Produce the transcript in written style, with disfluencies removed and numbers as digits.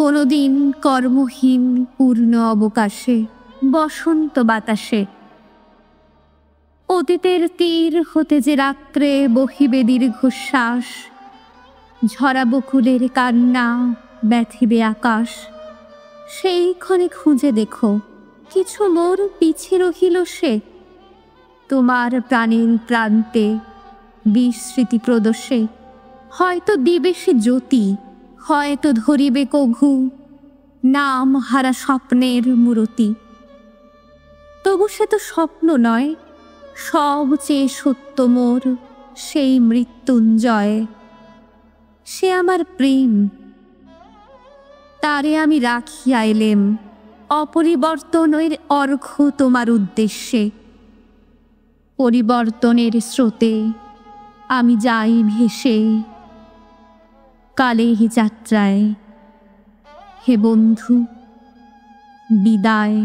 কোনোদিন কর্মহীন পূর্ণ অবকাশে বসন্ত বাতাসে অতীতের তীর হতে যে রাত্রে বহিবে দীর্ঘশ্বাস, ঝরা বকুলের কান্না ব্যথিবে আকাশ। সেইক্ষণে খুঁজে দেখো কিছু মোর পিছে রহিল সে, তোমার প্রাণের প্রান্তে বিস্মৃতি প্রদোষে হয়তো দিবে সে জ্যোতি, হয়তো ধরিবে কঘু নাম হারা স্বপ্নের মূরতি। তবু সে তো স্বপ্ন নয়, সবচেয়ে সত্য মোর সেই মৃত্যুঞ্জয়। সে আমার প্রেম, তারে আমি রাখিয়া এলেম অপরিবর্তনের অর্ঘ্য তোমার উদ্দেশ্যে। পরিবর্তনের স্রোতে আমি যাই ভেসে কালের যাত্রায়। হে বন্ধু, বিদায়।